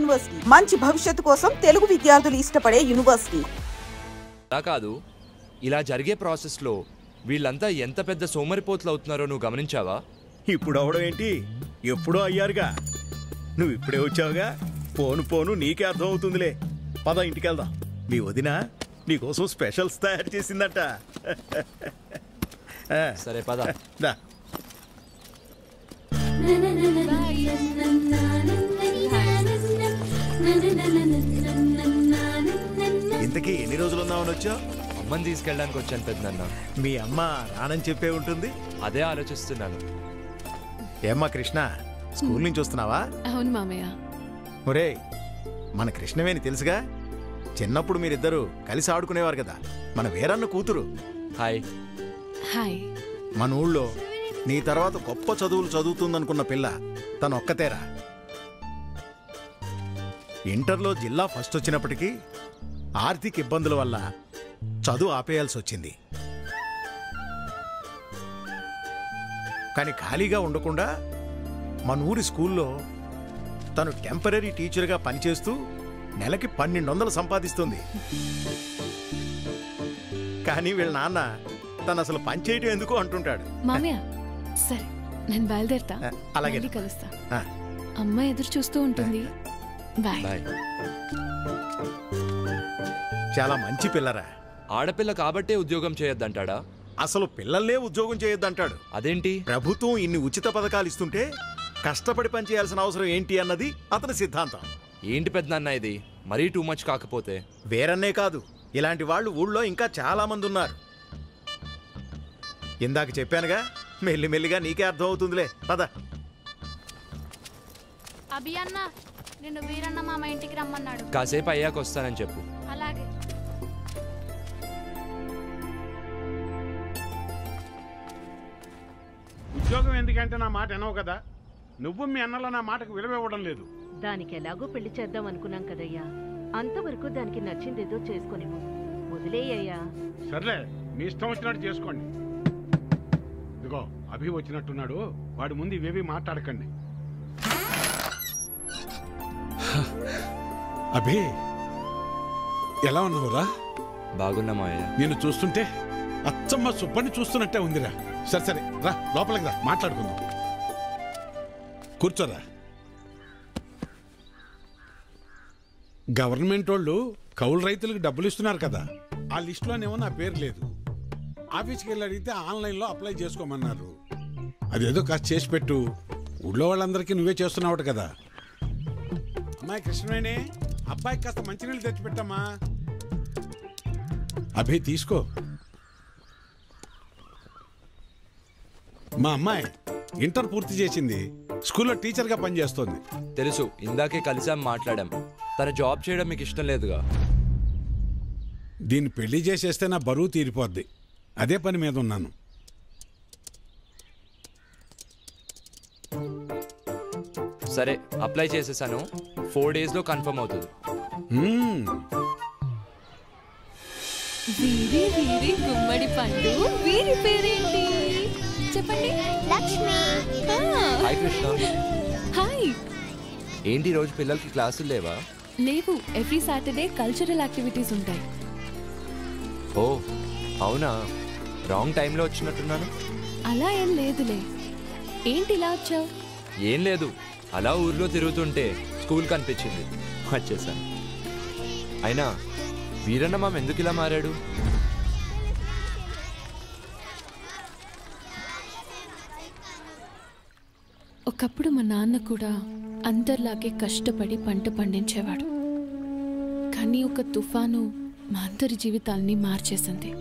University మంచి భవిష్యత్తు కోసం తెలుగు విద్యార్థులు ఇష్టపడే యూనివర్సిటీ. కాదు, ఇలా జరిగే ప్రాసెస్లో వీళ్ళంతా ఎంత పెద్ద సోమరిపోతులు అవుతున్నారో నువ్వు గమనించావా? ఇప్పుడు అవడం ఏంటి, ఎప్పుడో అయ్యారుగా. నువ్వు ఇప్పుడే వచ్చావుగా, పోను పోను నీకే అర్థం అవుతుందిలే. పద ఇంటికి వెళ్దాం. మీ వదిన నీకోసం స్పెషల్స్ తయారు చేసిందట. సరే పద. ఇంతకీ ఎన్ని రోజులు ఉందామని వచ్చావు? అమ్మని తీసుకెళ్ళడానికి వచ్చాను పెద్దన్న. మీ అమ్మ రానని చెప్పే ఉంటుంది. అదే ఆలోచిస్తున్నాను. ఏమ్మా కృష్ణ, స్కూల్ నుంచి వస్తున్నావా? అవును మామయ్య. ఒరే, మన కృష్ణవేణి తెలుసుగా, చిన్నప్పుడు మీరిద్దరూ కలిసి ఆడుకునేవారు కదా, మన వీరన్న కూతురు. హాయ్. హాయ్. మన ఊళ్ళో నీ తర్వాత గొప్ప చదువులు చదువుతుందనుకున్న పిల్ల తను ఒక్కతేరా. ఇంటర్లో జిల్లా ఫస్ట్ వచ్చినప్పటికీ ఆర్థిక ఇబ్బందుల వల్ల చదువు ఆపేయాల్సి వచ్చింది. కానీ ఖాళీగా ఉండకుండా మన ఊరి స్కూల్లో తను టెంపరీ టీచర్గా పనిచేస్తూ నెలకి 1200 సంపాదిస్తుంది. కానీ వీళ్ళ నాన్న తను అసలు పనిచేయటం ఎందుకు అంటుంటాడు. మామయ్య సరే, నేను బయలుదేరుతా. అలాగే కలుస్తా. అమ్మ ఎదురు చూస్తూ ఉంటుంది. బాయ్. చాలా మంచి పిల్లరా. ఆడపిల్ల కాబట్టే ఉద్యోగం చేయొద్దంటాడా? అసలు పిల్లల్నే ఉద్యోగం చేయొద్దంటాడు. అదేంటి? ప్రభుత్వం ఇన్ని ఉచిత పథకాలు ఇస్తుంటే కష్టపడి పనిచేయాల్సిన అవసరం ఏంటి అన్నది అతని సిద్ధాంతం. ఏంటి పెద్దన్న ఇది మరీ టూ మచ్ కాకపోతే? వేరన్నే కాదు, ఇలాంటి వాళ్ళు ఊళ్ళో ఇంకా చాలా మంది ఉన్నారు. ఇందాక చెప్పానుగా, మెల్లిమెల్లిగా నీకే అర్థం అవుతుందిలే. పద. అభి అన్న, నిన్ను వీరన్న మామ ఇంటికి రమ్మన్నాడు. కాసేపు అయ్యాక వస్తానని చెప్పు. అలాగే. ఉద్యోగం ఎందుకంటే నా మాట వినవు కదా. నువ్వు మీ అన్నలో నా మాటకు విలువ ఇవ్వడం లేదు. దానికి ఎలాగో పెళ్లి చేద్దాం అనుకున్నాం కదయ్యా. అంతవరకు దానికి నచ్చిందేదో చేసుకునివ్వు. వదిలేయ్యా. సర్లే, మీ ఇష్టం వచ్చినట్టు చేసుకోండి. ఇదిగో అభి వచ్చినట్టున్నాడు, వాడి ముందు ఇవేవి మాట్లాడకండి. అభి, ఎలా ఉన్నావురా? బాగున్నా మావయ్య. నేను చూస్తుంటే అచ్చమ్మ సుబ్బని చూస్తున్నట్టే ఉందిరా. సరే సరే రా, లోపలికి రా, మాట్లాడుకుందాం. కూర్చోరా. గవర్నమెంట్ వాళ్ళు కౌలు రైతులకు డబ్బులు ఇస్తున్నారు కదా, ఆ లిస్టులోనేమో నా పేరు లేదు. ఆఫీస్కి వెళ్ళి అడిగితే ఆన్లైన్లో అప్లై చేసుకోమన్నారు. అదేదో కాస్త చేసి పెట్టు. ఊళ్ళో వాళ్ళందరికీ నువ్వే చేస్తున్నావు కదా. అమ్మాయి కృష్ణవేణి, అబ్బాయికి కాస్త మంచినీళ్ళు తెచ్చిపెట్టమ్మా. అభి తీసుకో. మా అమ్మాయి ఇంటర్ పూర్తి చేసింది, స్కూల్లో టీచర్గా పనిచేస్తోంది. తెలుసు, ఇందాకే కలిసాం, మాట్లాడాం. తన జాబ్ చేయడం మీకు ఇష్టం లేదుగా. దీన్ని పెళ్లి చేసేస్తే నా బరువు తీరిపోద్ది. అదే పని మీద ఉన్నాను. సరే, అప్లై చేసేసాను. 4 days లో కన్ఫర్మ్ అవుతుంది. వీరి వీరి గుమ్మడి పండు. వీరి పేరేంటి చెప్పండి? లక్ష్మి. హాయ్ కృష్ణ. హాయ్. ఏంటి రోజు పిల్లలకి క్లాసులు లేవా? లేవు, ఎవ్రీ సాటర్డే కల్చరల్ యాక్టివిటీస్ ఉంటాయి. ఓ అవునా, రాంగ్ టైంలో వచ్చినట్టున్నాను. అలా ఏం లేదులే. ఏంటి ఇలా వచ్చావు? ఏం లేదు, అలా ఊర్లో తిరుగుతుంటే స్కూల్ కనిపించింది, వచ్చేసాను. అయినా వీరన్న మామ ఎందుకు ఇలా మారాడు? ఒకప్పుడు మా నాన్న కూడా అందరిలాగే కష్టపడి పంట పండించేవాడు. కానీ ఒక తుఫాను మా అందరి జీవితాల్ని మార్చేసింది.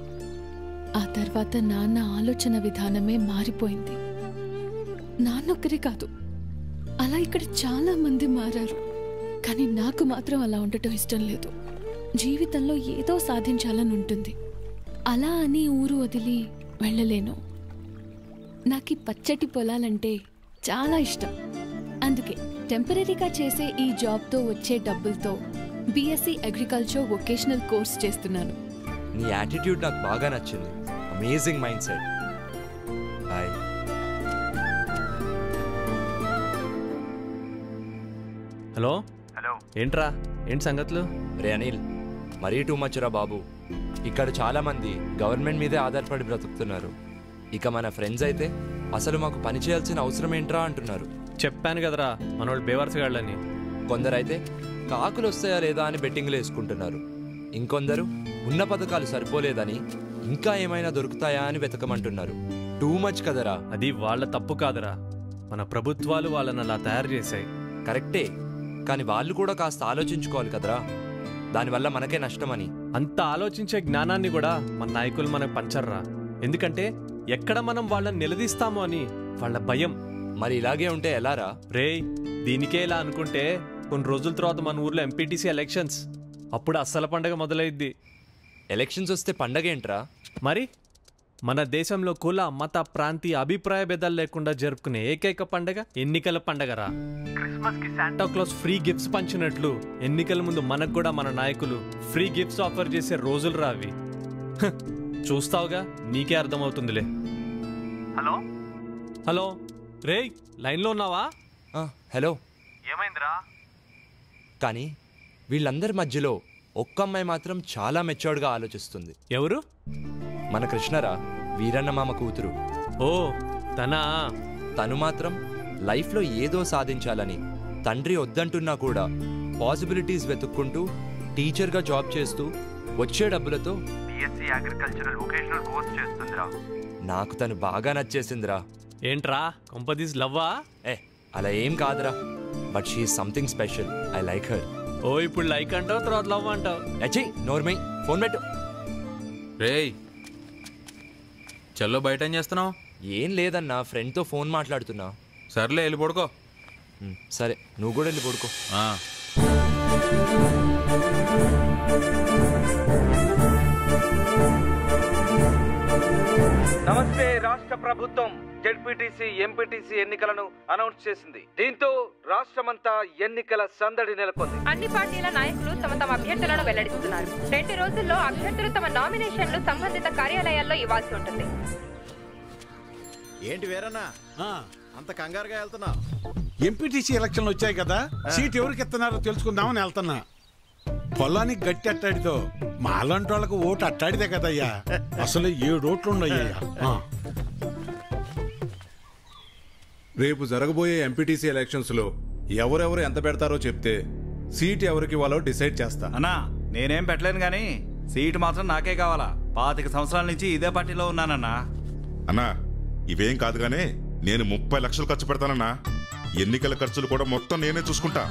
ఆ తర్వాత నాన్న ఆలోచన విధానమే మారిపోయింది. నాన్నొక్కరే కాదు, అలా ఇక్కడ చాలా మంది మారారు. కానీ నాకు మాత్రం అలా ఉండటం ఇష్టం లేదు. జీవితంలో ఏదో సాధించాలని ఉంటుంది. అలా అని ఊరు వదిలి వెళ్ళలేను. నాకు పచ్చటి పొలాలంటే చాలా ఇష్టం. అందుకే టెంపరీగా చేసే ఈ జాబ్తో వచ్చే డబ్బులతో బీఎస్సీ అగ్రికల్చర్ వొకేషనల్ కోర్స్ చేస్తున్నాను. నీ యాటిట్యూడ్ నాకు బాగా నచ్చింది. Amazing mind set. Hi. Hello ఏంట్రా ఏంటి సంగతులు? రే అనిల్, మరీ టూ మచ్ రా బాబు. ఇక్కడ చాలా మంది గవర్నమెంట్ మీదే ఆధారపడి బ్రతుకుతున్నారు. ఇక మన ఫ్రెండ్స్ అయితే అసలు మాకు పని చేయాల్సిన అవసరం ఏంట్రా అంటున్నారు. చెప్పాను కదరా మనోళ్ళు బేవర్సగాళ్ళని. కొందరైతే కాకులు వస్తాయా లేదా అని బెట్టింగ్లు వేసుకుంటున్నారు. ఇంకొందరు ఉన్న పథకాలు సరిపోలేదని ఇంకా ఏమైనా దొరుకుతాయా అని వెతకమంటున్నారు. టూ మచ్ కదరా. అది వాళ్ళ తప్పు కాదురా, మన ప్రభుత్వాలు వాళ్ళని అలా తయారు చేశాయి. కరెక్టే, కానీ వాళ్ళు కూడా కాస్త ఆలోచించుకోవాలి కదరా. దానివల్ల మనకే నష్టమని. అంత ఆలోచించే జ్ఞానాన్ని కూడా మన నాయకులు మనకు పంచర్రా. ఎందుకంటే ఎక్కడ మనం వాళ్ళని నిలదీస్తామో అని వాళ్ళ భయం. మరి ఇలాగే ఉంటే ఎలారా? రేయ్, దీనికే ఇలా అనుకుంటే కొన్ని రోజుల తర్వాత మన ఊర్లో ఎంపీటీసీ ఎలక్షన్స్, అప్పుడు అస్సల పండగ మొదలైద్ది. ఎలక్షన్స్ వస్తే పండగ ఏంట్రా? మరి మన దేశంలో కుల మత ప్రాంతీయ అభిప్రాయ భేదాలు లేకుండా జరుపుకునే ఏకైక పండగ ఎన్నికల పండగరా. క్రిస్మస్ కి శాంటా క్లాస్ ఫ్రీ గిఫ్ట్స్ పంచినట్లు ఎన్నికల ముందు మనకు కూడా మన నాయకులు ఫ్రీ గిఫ్ట్స్ ఆఫర్ చేసే రోజులు రా అవి. చూస్తావుగా, నీకే అర్థమవుతుందిలే. హలో హలో, రేయ్ లైన్లో ఉన్నావా? హలో, ఏమైందిరా? కానీ వీళ్ళందరి మధ్యలో ఒక్క అమ్మాయి మాత్రం చాలా మెచ్యూర్డ్గా ఆలోచిస్తుంది. ఎవరు? మన కృష్ణరా, వీరన్న మామ కూతురు. ఓ తనా? తను మాత్రం లైఫ్లో ఏదో సాధించాలని తండ్రి వద్దంటున్నా కూడా పాసిబిలిటీస్ వెతుక్కుంటూ టీచర్గా జాబ్ చేస్తూ వచ్చే డబ్బులతో BSc అగ్రికల్చరల్ వొకేషనల్ కోర్స్ చేస్తుందిరా. నాకు తను బాగా నచ్చేసిందిరా. ఏంట్రా కొంపదీస్ లవ్వా? అలా ఏం కాదురా, but she is something special. I like her. ఓ ఇప్పుడు లైక్ అంటావు, తర్వాత లవ్ అంటావు. అచ్చయ్ నోర్మై, ఫోన్ పెట్టు. రేయ్ చల్లో, బయట ఏం చేస్తున్నావు? ఏం లేదన్నా, ఫ్రెండ్తో ఫోన్ మాట్లాడుతున్నా. సర్లే వెళ్ళి పడుకో. సరే, నువ్వు కూడా వెళ్ళి పడుకో. నమస్తే. రాష్ట్ర ప్రభుత్వం జెడ్పీటీసీ ఎంపీటీసీ ఎన్నికలను అనౌన్స్ చేసింది. దీంతో రాష్ట్రమంతా ఎన్నికల సందడి నెలకొంది. అన్ని పార్టీల నాయకులు తమ తమ అభ్యర్థులను వెల్లడిస్తున్నారు. 2 రోజుల్లో అభ్యర్థులు తమ నామినేషన్లు సంబంధిత కార్యాలయాల్లో ఇవ్వాల్సి ఉంటుంది. ఏంటి వేరన్నా అంత కంగారుగా వెళ్తున్నా? ఎంపీటీసీ ఎలక్షన్లు వచ్చాయి కదా, సీట్ ఎవరికి ఇస్తున్నారో తెలుసుకుందామని వెళ్తున్నా. పొలానికి గట్టి అట్టాడితో మాలాంటి వాళ్ళకు ఓటు అట్టాడితే కదయ్యా. అసలు 7 ఓట్లు ఉన్నాయ్యా. రేపు జరగబోయే ఎంపీటీసీ ఎలక్షన్స్ లో ఎవరెవరు ఎంత పెడతారో చెప్తే సీట్ ఎవరికి ఇవ్వాలో డిసైడ్ చేస్తా. అన్నా నేనేం పెట్టలేను గానీ సీట్ మాత్రం నాకే కావాలా. 25 సంవత్సరాల నుంచి ఇదే పార్టీలో ఉన్నానన్నా. అన్నా ఇవేం కాదు గానే, నేను 30 లక్షలు ఖర్చు పెడతానన్నా. ఎన్నికల ఖర్చులు కూడా మొత్తం నేనే చూసుకుంటా.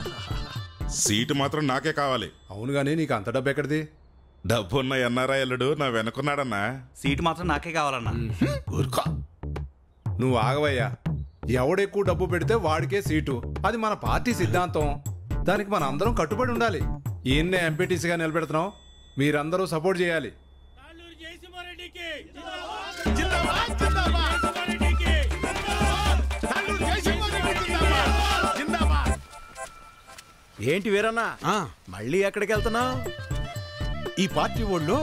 సీటు మాత్రం నాకే కావాలి. అవును గానీ నీకు అంత డబ్బు ఎక్కడిది? డబ్బున్న ఎన్ఆర్ఐ అల్లుడు నా వెనుకున్నాడన్నా. సీటు మాత్రం నాకే కావాలన్నా. నువ్వు ఆగవయ్యా. ఎవడెక్కువ డబ్బు పెడితే వాడికే సీటు. అది మన పార్టీ సిద్ధాంతం. దానికి మన అందరం కట్టుబడి ఉండాలి. ఈయన్నే ఎంపీటీసీగా నిలబెడుతున్నాం. మీరందరూ సపోర్ట్ చేయాలి. ఏంటి వీరన్నా, మళ్ళీ ఎక్కడికి వెళ్తున్నావు? ఈ పార్టీ వాళ్ళు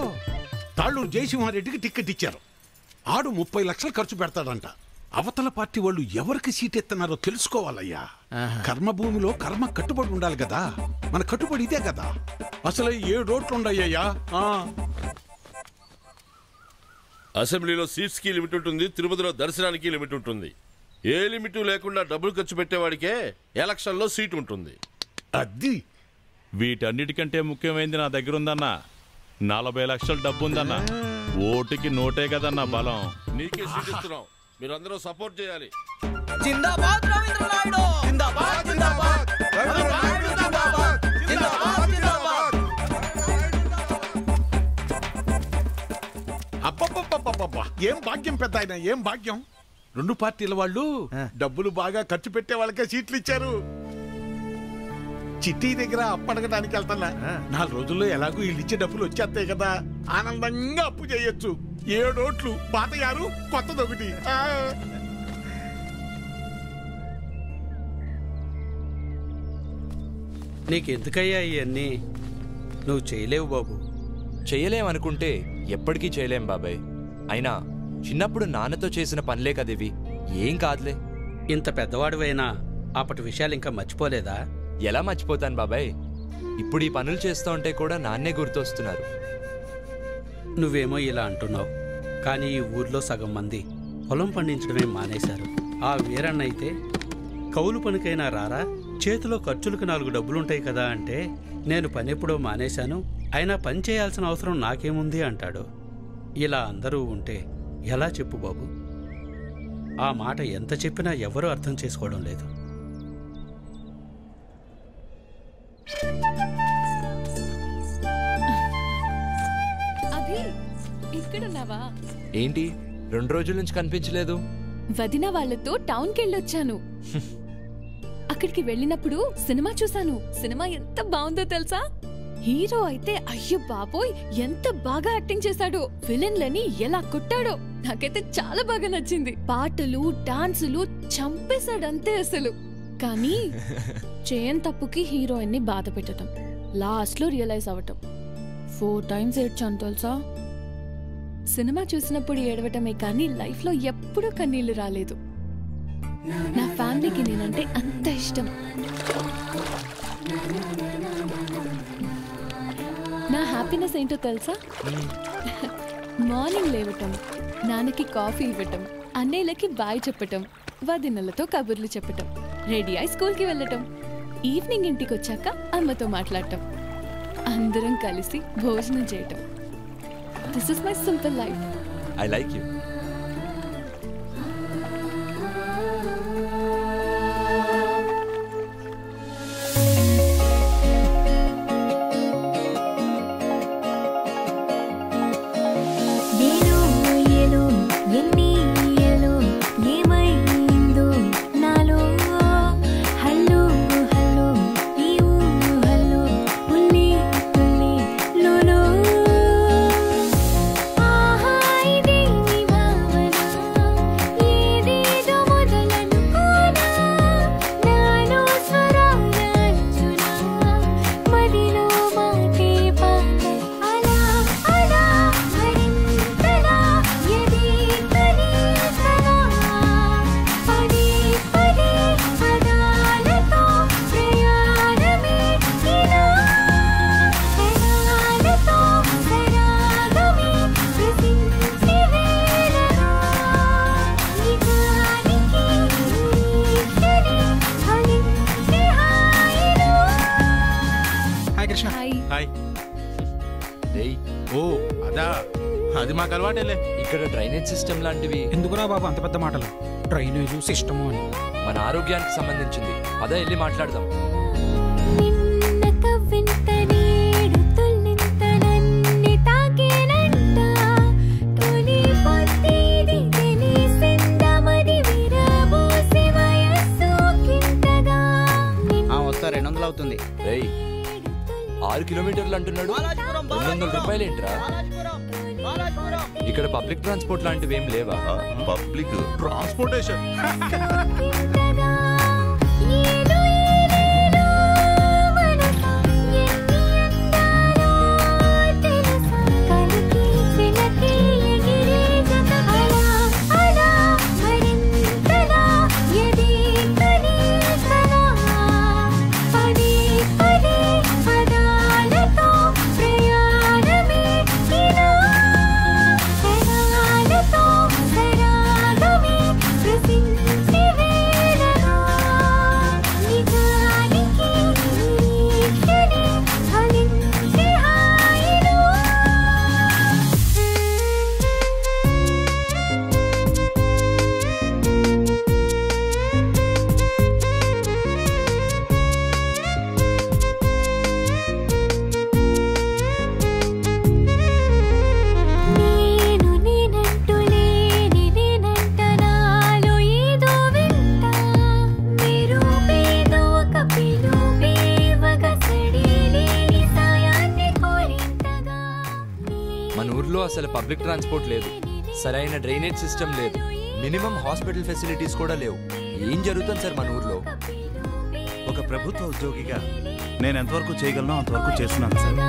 తాళ్ళూరు జయసింహారెడ్డికి టికెట్ ఇచ్చారు. ఆడు 30 లక్షలు ఖర్చు పెడతాడంట. అవతల పార్టీ వాళ్ళు ఎవరికి సీట్ ఎత్తున్నారో తెలుసుకోవాలయ్యా. కర్మభూమిలో కర్మ కట్టుబడి ఉండాలి కదా. మన కట్టుబడి ఇదే కదా. అసలు 7 ఓట్లు ఉండయ్యా. అసెంబ్లీలో సీట్స్కి లిమిట్ ఉంటుంది, తిరుపతిలో దర్శనానికి లిమిట్ ఉంటుంది. ఏ లిమిట్ లేకుండా డబ్బులు ఖర్చు పెట్టేవాడికే ఎలక్షన్లో సీట్ ఉంటుంది. అది వీటన్నిటికంటే ముఖ్యమైనది నా దగ్గర ఉందన్నా. 40 లక్షల డబ్బు ఉందన్నా. ఓటుకి నోటే కదన్నా బలం. నీకే సీట్ ఇస్తున్నాం, మీరందరూ సపోర్ట్ చేయాలి. జిందాబాద్ రవీంద్ర నాయుడు, జిందాబాద్ జిందాబాద్ రవీంద్ర నాయుడు, జిందాబాద్ జిందాబాద్ జిందాబాద్. అబ్బబ్బబ్బబ్బబ్బా, ఏం భాగ్యం పెద్ద ఆయన, ఏం భాగ్యం. 2 పార్టీల వాళ్ళు డబ్బులు బాగా ఖర్చు పెట్టే వాళ్ళకే సీట్లు ఇచ్చారు. చిట్టి దగ్గర అప్పడగడానికి వెళ్తున్నా. 4 రోజుల్లో ఎలాగో వీళ్ళు ఇచ్చే డబ్బులు వచ్చేస్తాయి కదా. ఆనందంగా అప్పు చేయొచ్చు. 7 ఓట్లు, పాత 6, కొత్తది 1. నీకెందుకయ్యా ఇవన్నీ? నువ్వు చేయలేవు బాబు. చేయలేమనుకుంటే ఎప్పటికీ చేయలేం బాబాయ్. అయినా చిన్నప్పుడు నాన్నతో చేసిన పనులే కదివి. ఏం కాదులే. ఇంత పెద్దవాడివైనా అప్పటి విషయాలు ఇంకా మర్చిపోలేదా? ఎలా మర్చిపోతాను బాబాయ్, ఇప్పుడు ఈ పనులు చేస్తూ ఉంటే కూడా నాన్నే గుర్తొస్తున్నారు. నువ్వేమో ఇలా అంటున్నావు, కానీ ఈ ఊర్లో సగం మంది పొలం పండించడమే మానేశారు. ఆ వీరన్న అయితే కౌలు పనికైనా రారా, చేతిలో ఖర్చులకు 4 డబ్బులుంటాయి కదా అంటే నేను పని ఎప్పుడో మానేశాను, అయినా పని చేయాల్సిన అవసరం నాకేముంది అంటాడు. ఇలా అందరూ ఉంటే ఎలా చెప్పు బాబు? ఆ మాట ఎంత చెప్పినా ఎవరూ అర్థం చేసుకోవడం లేదు. ఇక్కడున్నావా? ఏంటి 2 రోజుల నుంచి కనిపించలేదు? వదిన వాళ్ళతో టౌన్కి వెళ్ళొచ్చాను. అక్కడికి వెళ్ళినప్పుడు సినిమా చూశాను. సినిమా ఎంత బాగుందో తెలుసా? హీరో అయితే అయ్యో బాబోయ్ ఎంత బాగా యాక్టింగ్ చేశాడో, విలన్లని ఎలా కొట్టాడో నాకైతే చాలా బాగా నచ్చింది. పాటలు డాన్సులు చంపేశాడంతే అసలు. కానీ చేయని తప్పుకి హీరోయిన్ ని బాధ పెట్టడం, లాస్ట్ లో రియలైజ్ అవ్వటం. 4 టైమ్స్ ఏడ్చాను తెలుసా? సినిమా చూసినప్పుడు ఏడవటమే కానీ లైఫ్ లో ఎప్పుడూ కన్నీళ్లు రాలేదు. నా ఫ్యామిలీకి నేనంటే అంత ఇష్టం. నా హ్యాపీనెస్ ఏంటో తెలుసా? మార్నింగ్ లేవటం, నాన్నకి కాఫీ ఇవ్వటం, అన్నయ్యలకి బాయ్ చెప్పటం, వదినలతో కబుర్లు చెప్పటం, రెడీ అయి స్కూల్కి వెళ్ళటం, ఈవినింగ్ ఇంటికి వచ్చాక అమ్మతో మాట్లాడటం, అందరం కలిసి భోజనం చేయటం. This is my simple life. I like you. అది మాకు అలవాటేలే. ఇక్కడ డ్రైనేజ్ సిస్టమ్ లాంటివి ఎందుకురా బాబు అంత పెద్ద మాటలు? డ్రైనేజ్ సిస్టము అని మన ఆరోగ్యానికి సంబంధించింది. అదే వెళ్ళి మాట్లాడదాం. వస్తా 200 అవుతుంది. 6 కిలోమీటర్లు అంటున్నాడు. 200 రూపాయలు ఏంట్రా? ఇక్కడ పబ్లిక్ ట్రాన్స్పోర్ట్ లాంటివి ఏం లేవా? పబ్లిక్ ట్రాన్స్పోర్టేషన్ అసలు పబ్లిక్ ట్రాన్స్పోర్ట్ లేదు, సరైన డ్రైనేజ్ సిస్టమ్ లేదు, మినిమం హాస్పిటల్ ఫెసిలిటీస్ కూడా లేవు. ఏం జరుగుతుంది సార్ మన ఊర్లో? ఒక ప్రభుత్వ ఉద్యోగిగా నేను ఎంతవరకు చేయగలను అంతవరకు చేస్తున్నాను సార్.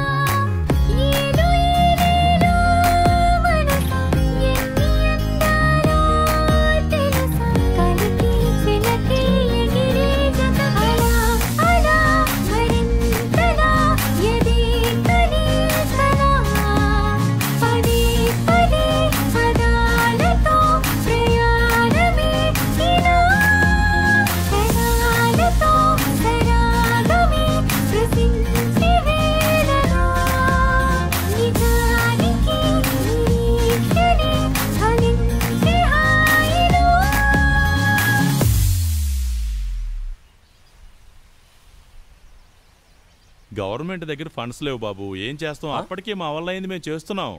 గవర్నమెంట్ దగ్గర ఫండ్స్ లేవు బాబు, ఏం చేస్తాం? అప్పటికే మా వల్ల అయింది, మేము చేస్తున్నాం.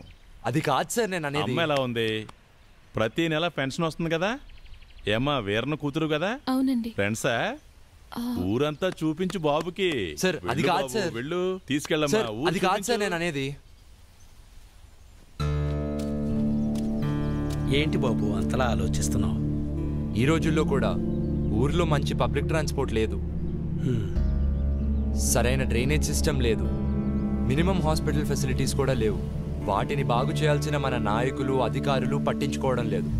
అది కాదు సార్ నేను అనేది. అమ్మ ఎలా ఉంది? ప్రతి నెల పెన్షన్ వస్తుంది కదా? ఏమ్మా వీరన్న కూతురు కదా? అవునండి. ఫ్రెండ్సా? ఊరంతా చూపించు బాబుకి. సార్ అది కాదు సార్. వెళ్ళు తీసుకెళ్ళమ్మా. అది కాదు సార్ నేను అనేది. ఏంటి బాబు అంతలా ఆలోచిస్తున్నావు? ఈ రోజుల్లో కూడా ఊర్లో మంచి పబ్లిక్ ట్రాన్స్పోర్ట్ లేదు, సరైన డ్రైనేజ్ సిస్టమ్ లేదు, మినిమం హాస్పిటల్ ఫెసిలిటీస్ కూడా లేవు. వాటిని బాగు చేయాల్సిన మన నాయకులు అధికారులు పట్టించుకోవడం లేదు.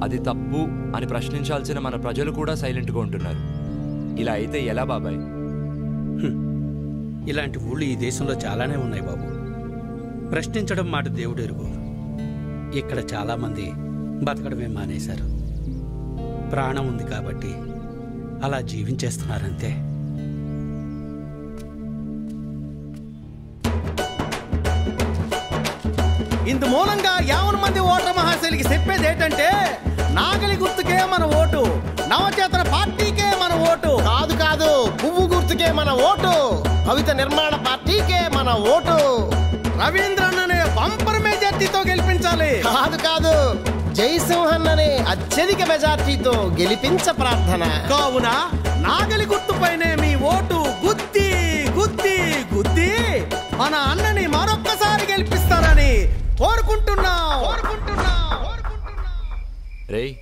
అది తప్పు అని ప్రశ్నించాల్సిన మన ప్రజలు కూడా సైలెంట్గా ఉంటున్నారు. ఇలా అయితే ఎలా బాబాయ్? ఇలాంటి ఊళ్ళు ఈ దేశంలో చాలానే ఉన్నాయి బాబు. ప్రశ్నించడం మాట దేవుడు ఎరుగు. ఇక్కడ చాలామంది బతకడమే మానేశారు. ప్రాణం ఉంది కాబట్టి అలా జీవించేస్తున్నారంతే. ఇందు మూలంగా 50 మంది ఓటర్ మహాశైలికి చెప్పేది ఏంటంటే, నాగలి గుర్తుకే మన ఓటు, నవచేతన పార్టీకే మన ఓటు కాదు కాదు, పువ్వు గుర్తుకే మన ఓటు, కవిత నిర్మాణ పార్టీకే మన ఓటు, రవీంద్రన్ననే బంపర్ మెజార్టీతో గెలిపించాలి కాదు కాదు, జయసింహన్ అనే అత్యధిక మెజార్టీతో గెలిపించ ప్రార్థన. కావున నాగలి గుర్తుపైనే మీ ఓటు గుద్ది గుద్ది గుద్ది మన అన్నని మరొక్కసారి గెలిపిస్తారని కోరుకుంటున్నా. రేయ్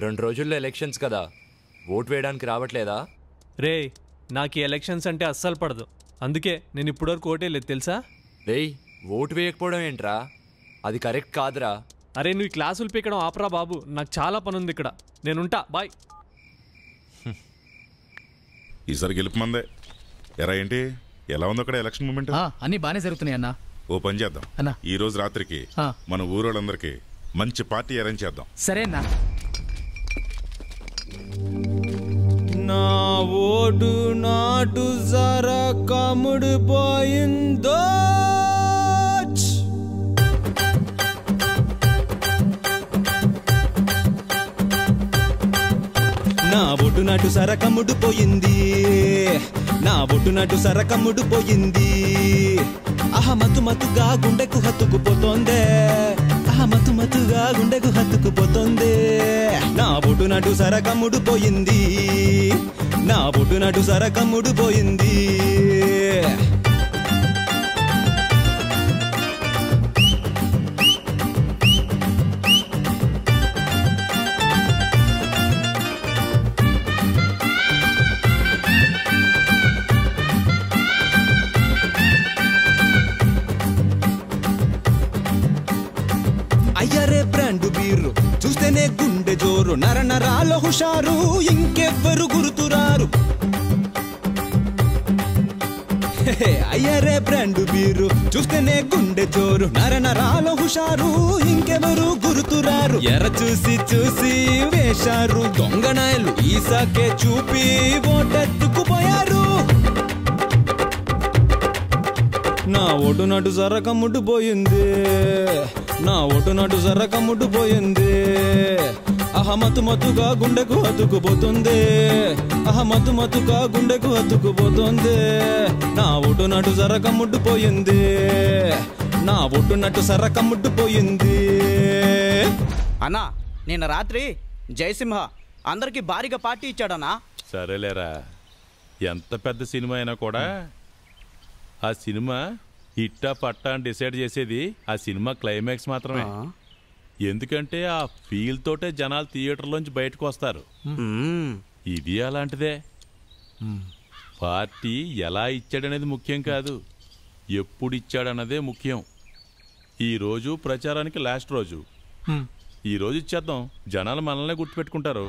2 రోజుల్లో ఎలక్షన్స్ కదా, ఓటు వేయడానికి రావట్లేదా? రే నాకు ఈ ఎలక్షన్స్ అంటే అస్సలు పడదు, అందుకే నేను ఇప్పటివరకు ఓటే లేదు తెలుసా? రేయ్ ఓటు వేయకపోవడం ఏంట్రా, అది కరెక్ట్ కాదురా. అరే నువ్వు క్లాసులు పీకడం ఆపరా బాబు, నాకు చాలా పని ఉంది ఇక్కడ, నేనుంటా బాయ్. ఈసారి గెలుపుమందే. ఎరా ఏంటి ఎలా ఉంది అక్కడ ఎలక్షన్ మూమెంట్? అన్ని బాగానే జరుగుతున్నాయి అన్న. ఓ పని చేద్దాం, ఈ రోజు రాత్రికి మన ఊరోళ్ళందరికీ మంచి పార్టీ అరేంజ్ చేద్దాం. సరే అన్నా. నా ఓటు నాటు జరా కముడు పోయిందో, నా ఒటు నాటు సరకముడు పోయింది, నా ఒటు నాటు సరకముడు పోయింది, అహమతు మతుగా గుండెకు హత్తుకుపోతోందే, అహమతు మతుగా గుండెకు హత్తుకుపోతోందే, నా ఒటు నాటు సరకముడు పోయింది, నా ఒటు నాటు సరకముడు పోయింది. అయ్యరే బ్రాండ్ బీరు చూస్తేనే గుండె జోరు, నర నరాల హుషారు, ఇంకెవ్వరు గుర్తురారు. అయ్యరే బ్రాండ్ బీరు చూస్తేనే గుండె జోరు, నర నరాల హుషారు, ఇంకెవరు గుర్తురారు. ఎర్ర చూసి చూసి వేశారు దొంగనాయలు, ఈసాకే చూపి ఓటెత్తుకుపోయారు. నా ఓటు నాటు సరకముడు పోయింది, నా ఓటు నాటు సరకముడు పోయింది, అహమతు మతుగా గుండెకు హత్తుకుపోతుంది, అహమతు మతుగా గుండెకు హత్తుకుపోతుంది, నా ఓటు నాటు సరకముడు పోయింది, నా ఓటు నాటు సరకముడు పోయింది. అన్నా నిన్న రాత్రి జయసింహ అందరికి భారీగా పార్టీ ఇచ్చాడన్నా. సరేలేరా, ఎంత పెద్ద సినిమా అయినా కూడా ఆ సినిమా హిట్టా పట్టా అని డిసైడ్ చేసేది ఆ సినిమా క్లైమాక్స్ మాత్రమే. ఎందుకంటే ఆ ఫీల్ తోటే జనాలు థియేటర్లోంచి బయటకు వస్తారు. ఇది అలాంటిదే. పార్టీ ఎలా ఇచ్చాడనేది ముఖ్యం కాదు, ఎప్పుడు ఇచ్చాడన్నదే ముఖ్యం. ఈరోజు ప్రచారానికి లాస్ట్ రోజు, ఈరోజు ఇచ్చేద్దాం, జనాలు మనల్నే గుర్తుపెట్టుకుంటారు.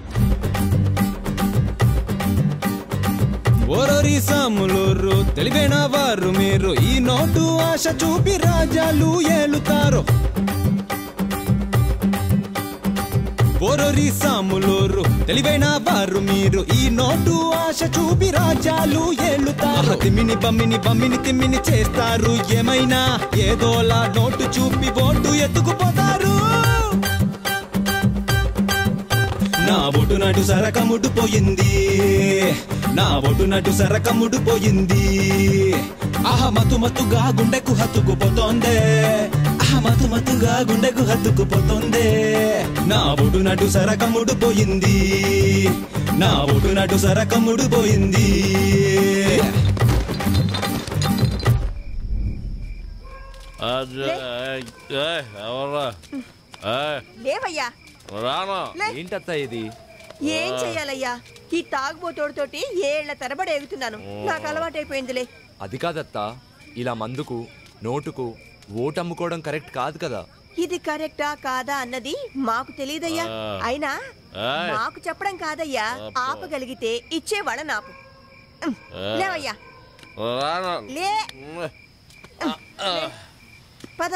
ఓరోరి సాములూరు తెలివైన వారు మీరు, ఈ నోటు ఆశ చూపి రాజాలు ఏలుతారు. ఓరోరి సాములూరు తెలివైన వారు మీరు, ఈ నోటు ఆశ చూపి రాజాలు ఏలుతారు. తిమ్మిని బమ్మిని బమ్మిని తిమ్మిని చేస్తారు, ఏమైనా ఏదోలా నోటు చూపి ఓటు ఎత్తుకుపోతారు. నా బొట్టు నటు సరకముడు పోయింది నా బొట్టు నటు సరకముడు పోయింది ఆహ మతు మతుగా గుండెకు హత్తుకుపోతోందే ఆహ మతు మతుగా గుండెకు హత్తుకుపోతోందే నా బొట్టు నటు సరకముడు పోయింది నా బొట్టు నటు సరకముడు పోయింది లేవయ్యా రానా ఏంటత్తా ఇది ఏం చెయ్యాలయ్యా ఈ తాగుబోతోడితోటి ఏళ్ల తరబడి ఎగుతున్నాను నాకు అలవాటైపోయిందిలే అది కాదత్తా ఇలా మందుకు నోటుకు ఓటమ్ముకోవడం కరెక్ట్ కాదు కదా ఇది కరెక్టా కాదా అన్నది మాకు తెలియదయ్యా అయినా మాకు చెప్పడం కాదయ్యా ఆపగలిగితే ఇచ్చేవాళ్ళ నాపు లేవయ్యా లే పద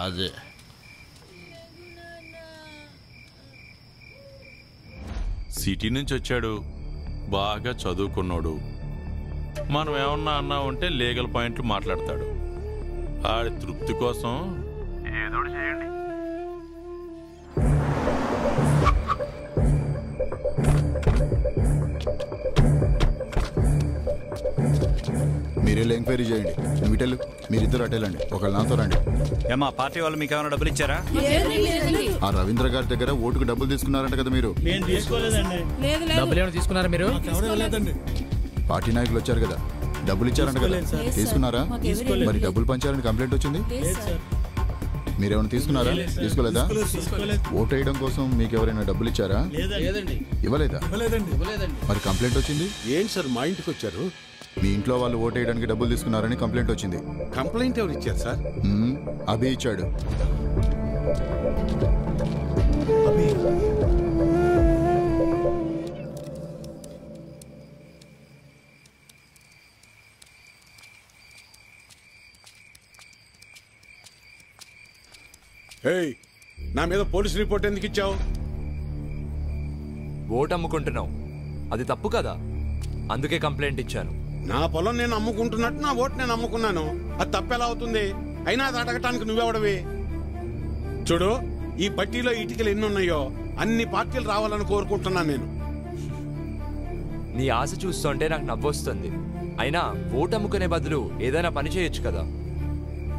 అదే సిటీ నుంచి వచ్చాడు బాగా చదువుకున్నాడు మనం ఏమన్నా అన్నామంటే లీగల్ పాయింట్లు మాట్లాడతాడు ఆడి తృప్తి కోసం ఏదో చేయండి మీరెళ్ళి ఎంక్వైరీ చేయండి మీటెళ్ళు మీరిద్దరు అటెళ్ళండి ఒకళ్ళు నాతో రండి ఏమా పార్టీ వాళ్ళు మీకు ఏమైనా డబ్బులు ఇచ్చారా ఆ రవీంద్ర గారి దగ్గర ఓటుకు డబ్బులు తీసుకున్నారంట కదా మీరు డబ్బులు ఏమైనా తీసుకున్నారా మీరు పార్టీ నాయకులు వచ్చారు కదా డబ్బులు ఇచ్చారంట కదా తీసుకున్నారా మరి డబ్బులు పంచారని కంప్లైంట్ వచ్చింది మీరేమైనా తీసుకున్నారా తీసుకోలేదా ఓటు వేయడం కోసం మీకు ఎవరైనా డబ్బులు ఇచ్చారా ఇవ్వలేదా మరి కంప్లైంట్ వచ్చింది ఏంటి సార్ మా ఇంటికి వచ్చారు మీ ఇంట్లో వాళ్ళు ఓటు వేయడానికి డబ్బులు తీసుకున్నారని కంప్లైంట్ వచ్చింది కంప్లైంట్ ఎవరు ఇచ్చారు సార్ అభి ఇచ్చాడు ఏయ్ నా మీద పోలీస్ రిపోర్ట్ ఎందుకు ఇచ్చావు ఓటు అమ్ముకుంటున్నావు అది తప్పు కదా అందుకే కంప్లైంట్ ఇచ్చాను నా పొలం నేను అమ్ముకుంటున్నట్టు నా ఓటు నేను అమ్ముకున్నాను అది తప్పెలా అవుతుంది అయినా అది అడగటానికి నువ్వెవడవి చూడు ఈ పట్టీలో ఇటుకలు ఎన్ని ఉన్నాయో అన్ని పార్టీలు రావాలని కోరుకుంటున్నాను నేను నీ ఆశ చూస్తుంటే నాకు నవ్వొస్తుంది అయినా ఓటు అమ్ముకునే బదులు ఏదైనా పని చేయొచ్చు కదా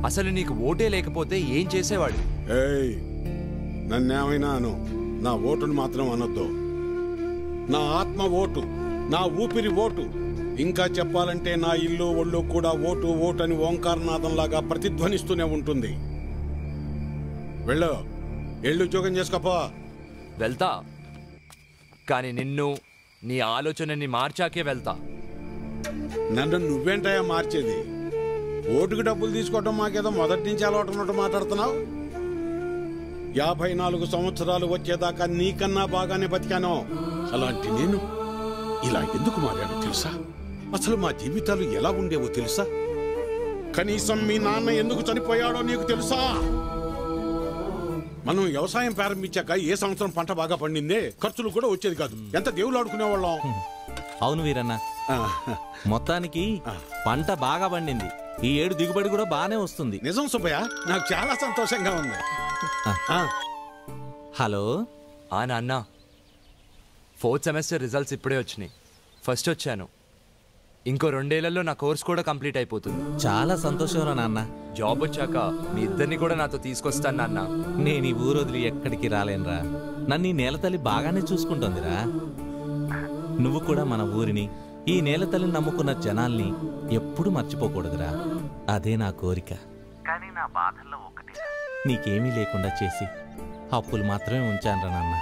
అసలు నీకు ఓటే లేకపోతే ఏం చేసేవాడు ఏయ్ నన్నేమైనా అను నా ఓటును మాత్రం అనొద్దు నా ఆత్మ ఓటు నా ఊపిరి ఓటు ఇంకా చెప్పాలంటే నా ఇల్లు ఒళ్ళు కూడా ఓటు ఓటు అని ఓంకారనాథంలాగా ప్రతిధ్వనిస్తూనే ఉంటుంది వెళ్ళు ఉద్యోగం చేసుకోపో వెళ్తా కానీ నిన్ను నీ ఆలోచనని మార్చాకే వెళ్తా నన్ను నువ్వేంటయా మార్చేది ఓటుకు డబ్బులు తీసుకోవడం మాకేదో మొదటి నుంచి అలవాటు ఉన్నట్టు మాట్లాడుతున్నావు 54 సంవత్సరాలు వచ్చేదాకా నీకన్నా బాగానే బతికాను అలాంటి నేను ఇలా ఎందుకు మారాను తెలుసా అసలు మా జీవితాలు ఎలా ఉండేవో తెలుసా కనీసం మీ నాన్న ఎందుకు చనిపోయాడో నీకు తెలుసా మనం వ్యవసాయం ప్రారంభించాక ఏ సంవత్సరం పంట బాగా పండిందే ఖర్చులు కూడా వచ్చేది కాదు ఎంత దేవుళ్ళు ఆడుకునేవాళ్ళం అవును వీరన్న మొత్తానికి పంట బాగా పండింది ఈ ఏడు దిగుబడి కూడా బాగానే వస్తుంది నిజం సుబ్బయ్య నాకు చాలా సంతోషంగా ఉంది హలో నాన్న 4th సెమిస్టర్ రిజల్ట్స్ ఇప్పుడే వచ్చినాయి ఫస్ట్ వచ్చాను ఇంకో 2 ఏళ్లలో నా కోర్స్ కూడా కంప్లీట్ అయిపోతుంది చాలా సంతోషం నాన్న జాబ్ వచ్చాక మీ ఇద్దరిని కూడా నాతో తీసుకొస్తాను నాన్న నేను ఈ ఊరు వదిలి ఎక్కడికి రాలేనురా నన్ను ఈ నేలతల్లి బాగానే చూసుకుంటుందిరా నువ్వు కూడా మన ఊరిని ఈ నేలతల్లిని నమ్ముకున్న జనాల్ని ఎప్పుడు మర్చిపోకూడదురా అదే నా కోరిక కానీ నా బాధల్లో ఒకటి నీకేమీ లేకుండా చేసి అప్పులు మాత్రమే ఉంచానురా నాన్న